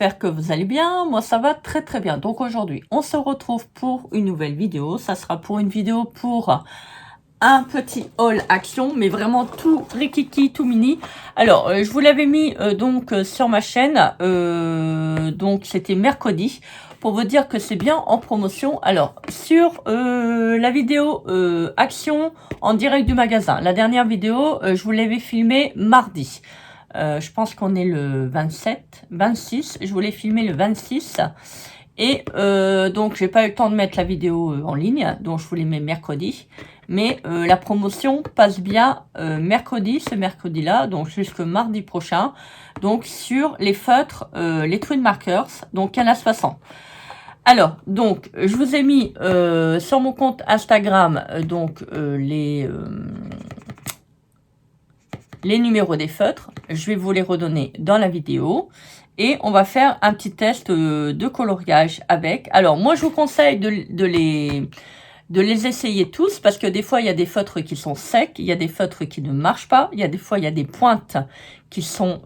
j'espère que vous allez bien. Moi, ça va très très bien. Donc aujourd'hui, on se retrouve pour une nouvelle vidéo. Ça sera pour une vidéo pour un petit haul action, mais vraiment tout rikiki, tout mini. Alors, je vous l'avais mis sur ma chaîne. Donc, c'était mercredi. Pour vous dire que c'est bien en promotion. Alors, sur la vidéo action en direct du magasin. La dernière vidéo, je vous l'avais filmée mardi. Je pense qu'on est le 26. Je voulais filmer le 26. Et donc, j'ai pas eu le temps de mettre la vidéo en ligne. Donc, je vous les mets mercredi. Mais la promotion passe bien ce mercredi-là, donc jusque mardi prochain. Donc, sur les feutres, les Twin Markers, donc il y en a 60. Alors, donc, je vous ai mis sur mon compte Instagram, les numéros des feutres. Je vais vous les redonner dans la vidéo. Et on va faire un petit test de coloriage avec. Alors, moi, je vous conseille de les essayer tous, parce que des fois, il y a des feutres qui sont secs, il y a des feutres qui ne marchent pas, il y a des fois, il y a des pointes qui sont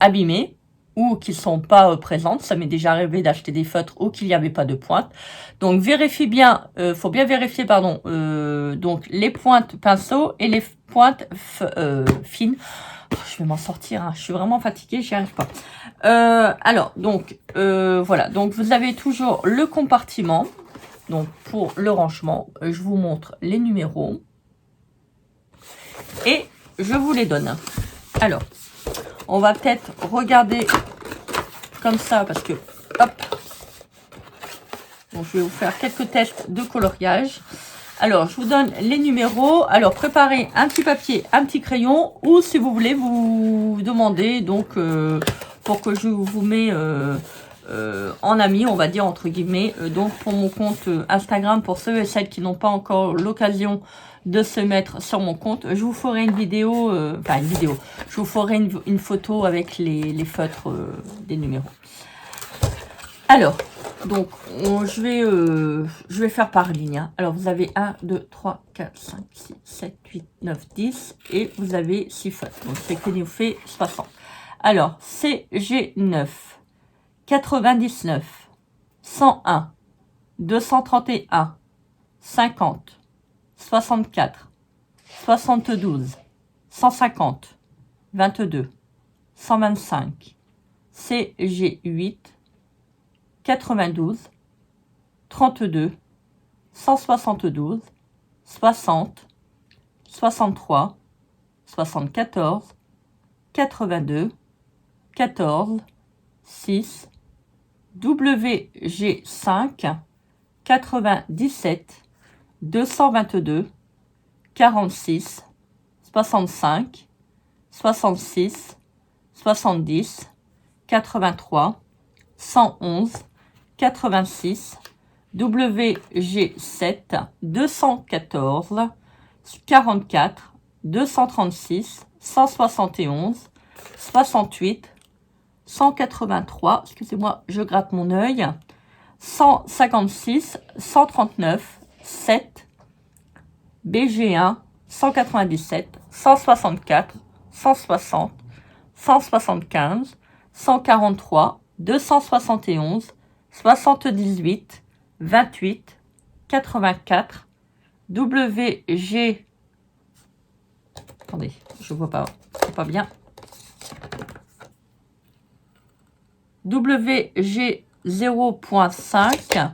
abîmées, ou qui sont pas présentes. Ça m'est déjà arrivé d'acheter des feutres où qu'il n'y avait pas de pointe. Donc vérifie bien, faut bien vérifier, pardon, donc les pointes pinceau et les pointes fines. Je vais m'en sortir, hein. Je suis vraiment fatiguée, j'y arrive pas. Alors, donc, voilà. Donc, vous avez toujours le compartiment. Donc, pour le rangement, je vous montre les numéros. Et je vous les donne. Alors, on va peut-être regarder comme ça, parce que, hop. Donc, je vais vous faire quelques tests de coloriage. Alors, je vous donne les numéros. Alors, préparez un petit papier, un petit crayon, ou si vous voulez, vous demandez, donc, pour que je vous mets en ami, on va dire, entre guillemets, donc pour mon compte Instagram, pour ceux et celles qui n'ont pas encore l'occasion de se mettre sur mon compte, je vous ferai une vidéo, je vous ferai une photo avec les feutres des numéros. Alors, donc, je vais faire par ligne. Hein. Alors, vous avez 1, 2, 3, 4, 5, 6, 7, 8, 9, 10. Et vous avez 6 feutres. Donc, c'est que nous fait 60. Alors, CG9, 99, 101, 231, 50, 64, 72, 150, 22, 125, CG8, 92, 32, 172, 60, 63, 74, 82, 14, 6, WG5, 97, 222, 46, 65, 66, 70, 83, 111, 86, WG7, 214, 44, 236, 171, 68, 183, excusez-moi, je gratte mon œil, 156, 139, 7, BG1, 197, 164, 160, 175, 143, 271, 78, 28, 84, WG... Attendez, je vois pas, c'est pas bien. WG 0.5,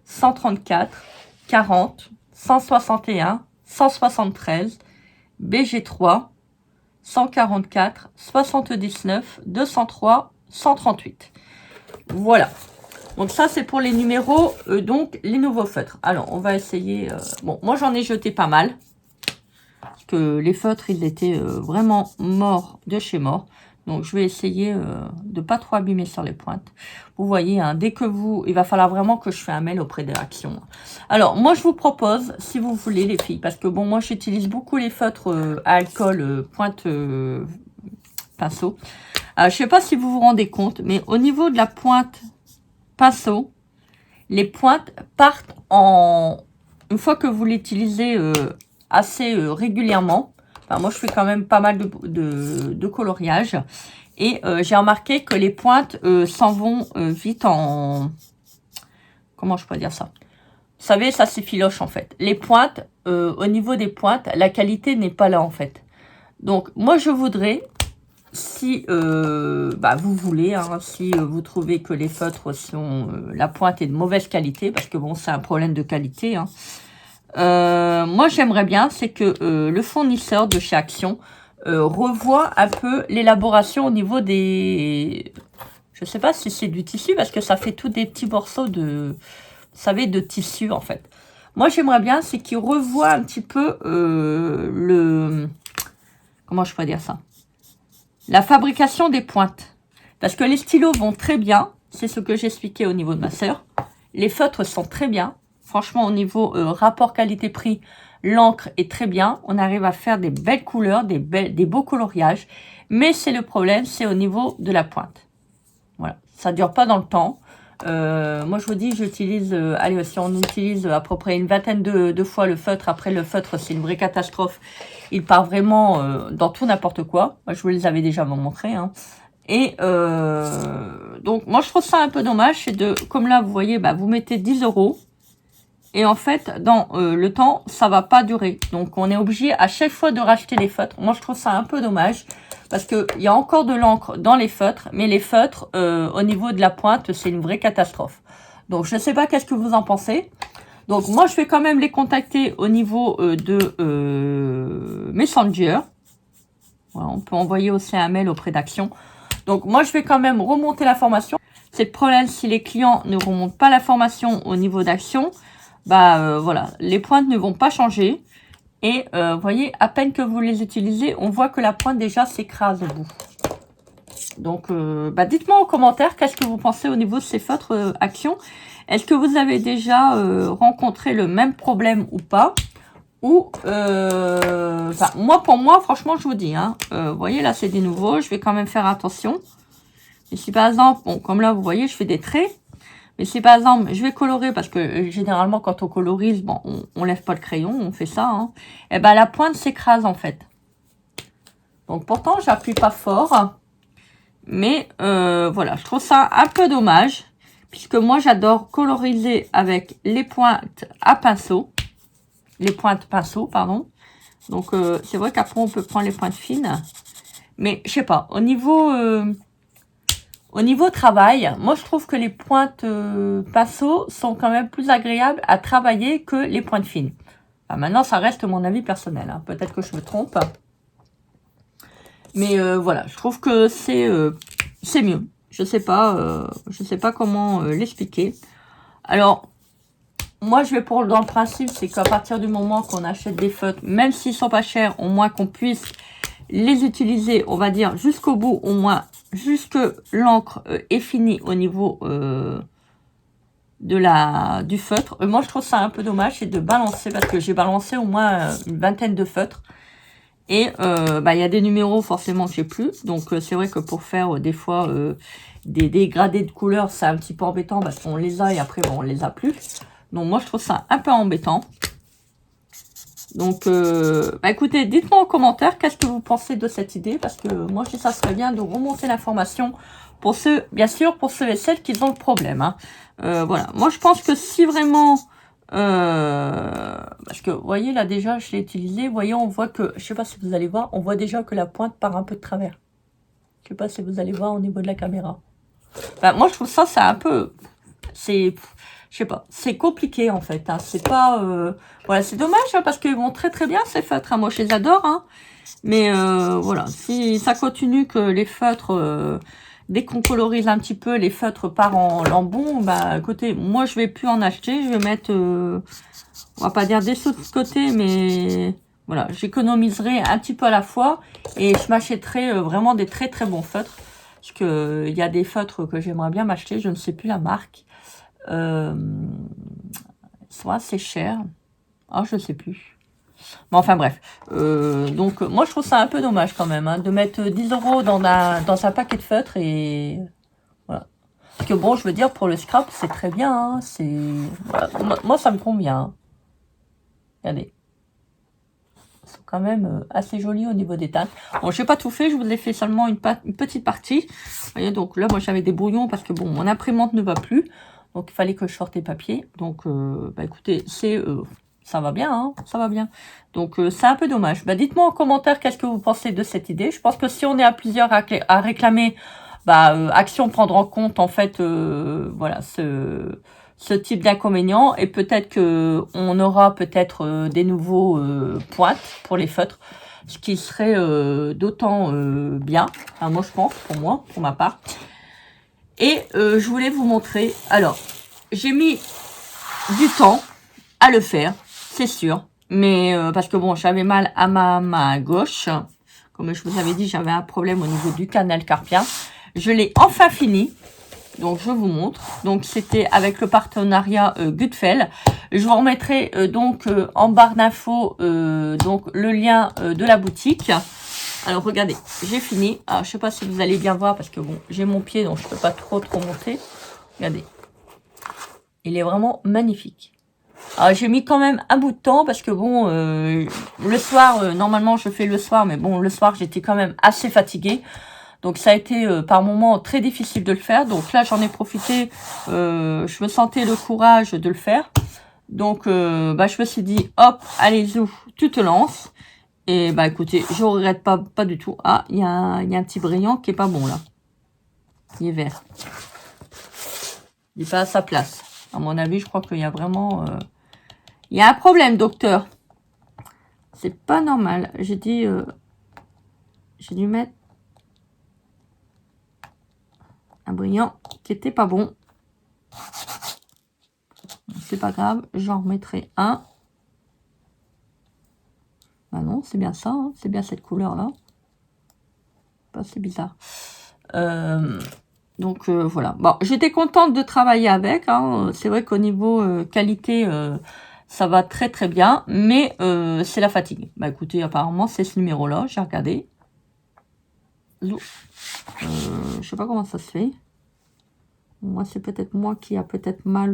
134, 40, 161, 173, BG3, 144, 79, 203, 138. Voilà. Donc ça, c'est pour les numéros, donc les nouveaux feutres. Alors, on va essayer... Bon, moi, j'en ai jeté pas mal. Parce que les feutres, ils étaient vraiment morts de chez mort. Donc, je vais essayer de pas trop abîmer sur les pointes. Vous voyez, hein, dès que vous... Il va falloir vraiment que je fasse un mail auprès de Action. Alors, moi, je vous propose, si vous voulez, les filles, parce que, bon, moi, j'utilise beaucoup les feutres à alcool pointe pinceau. Je sais pas si vous vous rendez compte, mais au niveau de la pointe pinceau, les pointes partent en... Une fois que vous l'utilisez assez régulièrement, enfin, moi, je fais quand même pas mal de coloriage. Et j'ai remarqué que les pointes s'en vont vite en... Comment je pourrais dire ça? Vous savez, ça s'effiloche en fait. Les pointes, au niveau des pointes, la qualité n'est pas là en fait. Donc moi je voudrais, si vous voulez, hein, si vous trouvez que les feutres sont, la pointe est de mauvaise qualité, parce que bon c'est un problème de qualité, hein, moi j'aimerais bien, c'est que le fournisseur de chez Action revoie un peu l'élaboration au niveau des... Je sais pas si c'est du tissu, parce que ça fait tous des petits morceaux de... Vous savez, de tissu en fait. Moi j'aimerais bien, c'est qu'il revoie un petit peu le... Comment je pourrais dire ça? La fabrication des pointes. Parce que les stylos vont très bien. C'est ce que j'expliquais au niveau de ma sœur. Les feutres sont très bien. Franchement, au niveau rapport qualité-prix, l'encre est très bien. On arrive à faire des belles couleurs, des beaux coloriages. Mais c'est le problème, c'est au niveau de la pointe. Voilà, ça dure pas dans le temps. Moi, je vous dis, j'utilise... allez, si on utilise à peu près une vingtaine de fois le feutre, après le feutre, c'est une vraie catastrophe. Il part vraiment dans tout n'importe quoi. Moi, je vous les avais déjà montré. Hein. Et donc, moi, je trouve ça un peu dommage. C'est de, comme là, vous voyez, vous mettez 10 €. Et en fait, dans le temps, ça va pas durer. Donc, on est obligé à chaque fois de racheter les feutres. Moi, je trouve ça un peu dommage. Parce qu'il y a encore de l'encre dans les feutres. Mais les feutres, au niveau de la pointe, c'est une vraie catastrophe. Donc, je ne sais pas qu'est-ce que vous en pensez. Donc, moi, je vais quand même les contacter au niveau de Messenger. Voilà, on peut envoyer aussi un mail auprès d'Action. Donc, moi, je vais quand même remonter la formation. C'est le problème, si les clients ne remontent pas la formation au niveau d'Action, voilà, les pointes ne vont pas changer. Et vous voyez, à peine que vous les utilisez, on voit que la pointe déjà s'écrase au bout. Donc, dites-moi en commentaire qu'est-ce que vous pensez au niveau de ces feutres Action. Est-ce que vous avez déjà rencontré le même problème ou pas? Ou, moi, pour moi, franchement, je vous dis, hein, vous voyez, là, c'est des nouveaux. Je vais quand même faire attention. Et si, par exemple, bon, comme là, vous voyez, je fais des traits. Mais si, par exemple, je vais colorer, parce que généralement, quand on colorise, bon, on lève pas le crayon, on fait ça, hein. Et la pointe s'écrase, en fait. Donc, pourtant, j'appuie pas fort. Mais, voilà, je trouve ça un peu dommage. Puisque moi, j'adore coloriser avec les pointes à pinceau. Les pointes pinceau, pardon. Donc, c'est vrai qu'après, on peut prendre les pointes fines. Mais, je sais pas, au niveau travail, moi, je trouve que les pointes pinceau sont quand même plus agréables à travailler que les pointes fines. Maintenant, ça reste mon avis personnel. Hein. Peut-être que je me trompe. Mais, voilà, je trouve que c'est mieux. Je sais pas comment l'expliquer. Alors, moi, je vais dans le principe, c'est qu'à partir du moment qu'on achète des feutres, même s'ils sont pas chers, au moins qu'on puisse les utiliser, on va dire, jusqu'au bout, au moins, jusque l'encre est finie au niveau du feutre. Moi, je trouve ça un peu dommage, c'est de balancer, parce que j'ai balancé au moins une vingtaine de feutres. Et il y a des numéros forcément que j'ai plus. Donc, c'est vrai que pour faire des fois des dégradés de couleurs, c'est un petit peu embêtant parce qu'on les a et après, bon, on les a plus. Donc, moi, je trouve ça un peu embêtant. Donc, écoutez, dites-moi en commentaire qu'est-ce que vous pensez de cette idée. Parce que moi, je dis ça serait bien de remonter l'information pour ceux, bien sûr, pour ceux et celles qui ont le problème. Hein. Voilà. Moi, je pense que si vraiment... parce que, vous voyez, là, déjà, je l'ai utilisé. Vous voyez, on voit que... Je sais pas si vous allez voir. On voit déjà que la pointe part un peu de travers. Je sais pas si vous allez voir au niveau de la caméra. Moi, je trouve ça, c'est un peu... C'est... Je sais pas, c'est compliqué en fait, hein. C'est pas... Voilà, c'est dommage hein, parce qu'ils vont très très bien ces feutres, hein. Moi je les adore, hein. Mais voilà, si ça continue que les feutres, dès qu'on colorise un petit peu, les feutres partent en lambeaux, écoutez, moi je vais plus en acheter, je vais mettre, on va pas dire des sous de côté, mais voilà, j'économiserai un petit peu à la fois et je m'achèterai vraiment des très très bons feutres. Parce que il y a des feutres que j'aimerais bien m'acheter, je ne sais plus la marque. Soit assez cher. Ah, je sais plus. Mais enfin bref. Donc moi je trouve ça un peu dommage quand même hein, de mettre 10 € dans un paquet de feutres et voilà. Parce que bon, je veux dire pour le scrap c'est très bien. Hein, voilà. Moi ça me convient. Hein. Regardez. sont quand même assez jolies au niveau des teintes. Bon, j'ai pas tout fait, je vous ai fait seulement une petite partie. Vous voyez, donc là, moi, j'avais des brouillons parce que bon, mon imprimante ne va plus. Donc, il fallait que je sorte les papiers. Donc, bah, écoutez, ça va bien, hein, ça va bien. Donc, c'est un peu dommage. Bah, dites-moi en commentaire qu'est-ce que vous pensez de cette idée. Je pense que si on est à plusieurs à réclamer, bah, Action prendre en compte, en fait, voilà, ce type d'inconvénient. Et peut-être que on aura peut-être des nouveaux pointes pour les feutres. Ce qui serait d'autant bien. Enfin, moi, je pense, pour ma part. Et je voulais vous montrer. Alors, j'ai mis du temps à le faire, c'est sûr. Mais parce que bon, j'avais mal à ma main gauche. Comme je vous avais dit, j'avais un problème au niveau du canal carpien. Je l'ai enfin fini. Donc, je vous montre. Donc, c'était avec le partenariat Gutfeld. Je vous remettrai donc en barre d'infos donc le lien de la boutique. Alors, regardez, j'ai fini. Alors, je sais pas si vous allez bien voir parce que bon, j'ai mon pied, donc je peux pas trop monter. Regardez. Il est vraiment magnifique. Alors, j'ai mis quand même un bout de temps parce que bon, le soir, normalement, je fais le soir, mais bon, le soir, j'étais quand même assez fatiguée. Donc, ça a été par moments très difficile de le faire. Donc là, j'en ai profité. Je me sentais le courage de le faire. Donc, bah, je me suis dit, hop, allez, zou, tu te lances. Et bah écoutez, je regrette pas du tout. Ah, il y a un petit brillant qui est pas bon là. Il est vert. Il est pas à sa place. À mon avis, je crois qu'il y a vraiment... Il y a un problème, docteur. C'est pas normal. J'ai dit... J'ai dû mettre un brillant qui était pas bon. C'est pas grave, j'en remettrai un. Ah non, c'est bien ça, hein, c'est bien cette couleur-là. Bah, c'est bizarre. Donc voilà. Bon, j'étais contente de travailler avec. Hein. C'est vrai qu'au niveau qualité, ça va très bien. Mais c'est la fatigue. Bah écoutez, apparemment, c'est ce numéro-là. J'ai regardé. Je sais pas comment ça se fait. Moi, c'est peut-être moi qui a peut-être mal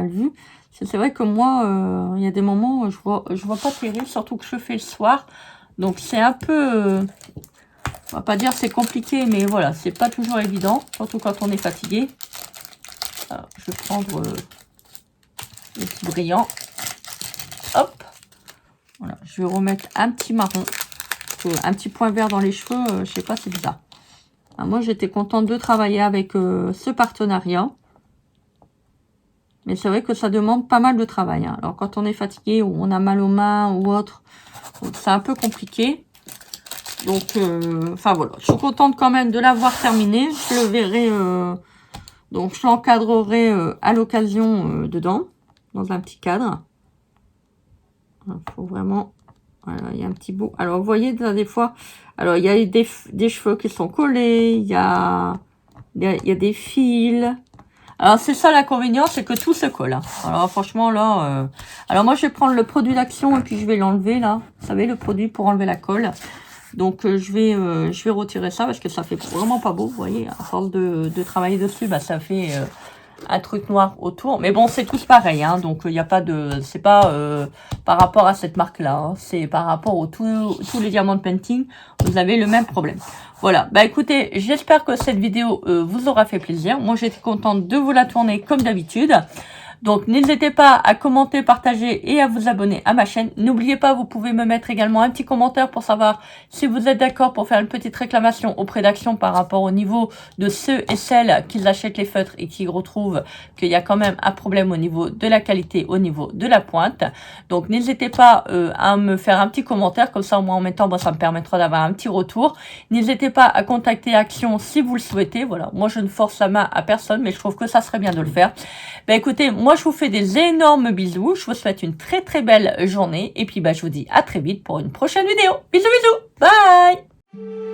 vu. C'est vrai que moi, il y a des moments où je vois pas terrible, surtout que je fais le soir. Donc, c'est un peu... on va pas dire c'est compliqué, mais voilà, c'est pas toujours évident, surtout quand on est fatigué. Alors, je vais prendre le petit brillant. Hop. Voilà, je vais remettre un petit marron. Un petit point vert dans les cheveux, je sais pas, c'est bizarre. Alors, moi, j'étais contente de travailler avec ce partenariat. Mais c'est vrai que ça demande pas mal de travail. Hein. Alors, quand on est fatigué ou on a mal aux mains ou autre, c'est un peu compliqué. Donc, enfin voilà. Je suis contente quand même de l'avoir terminé. Je le verrai, donc je l'encadrerai à l'occasion dedans, dans un petit cadre. Il faut vraiment... Voilà, il y a un petit bout. Alors, vous voyez, des fois... Alors, il y a des cheveux qui sont collés. Il y a des fils. Alors, c'est ça l'inconvénient, c'est que tout se colle. Hein. Alors, franchement, là... Alors, moi, je vais prendre le produit d'action et puis je vais l'enlever, là. Vous savez, le produit pour enlever la colle. Donc, je vais retirer ça parce que ça fait vraiment pas beau. Vous voyez, à force de travailler dessus, bah, ça fait... un truc noir autour, mais bon, c'est tous pareil, hein, donc il n'y a pas de, c'est pas par rapport à cette marque là, hein, c'est par rapport aux tous les diamants de painting, vous avez le même problème. Voilà, bah écoutez, j'espère que cette vidéo vous aura fait plaisir. Moi, j'étais contente de vous la tourner comme d'habitude. Donc, n'hésitez pas à commenter, partager et à vous abonner à ma chaîne. N'oubliez pas, vous pouvez me mettre également un petit commentaire pour savoir si vous êtes d'accord pour faire une petite réclamation auprès d'Action par rapport au niveau de ceux et celles qui achètent les feutres et qui retrouvent qu'il y a quand même un problème au niveau de la qualité, au niveau de la pointe. Donc, n'hésitez pas à me faire un petit commentaire. Comme ça, au moins en même temps, ça me permettra d'avoir un petit retour. N'hésitez pas à contacter Action si vous le souhaitez. Voilà, moi, je ne force la main à personne, mais je trouve que ça serait bien de le faire. Bah écoutez, moi je vous fais des énormes bisous, je vous souhaite une très belle journée et puis bah je vous dis à très vite pour une prochaine vidéo. Bisous bisous, bye.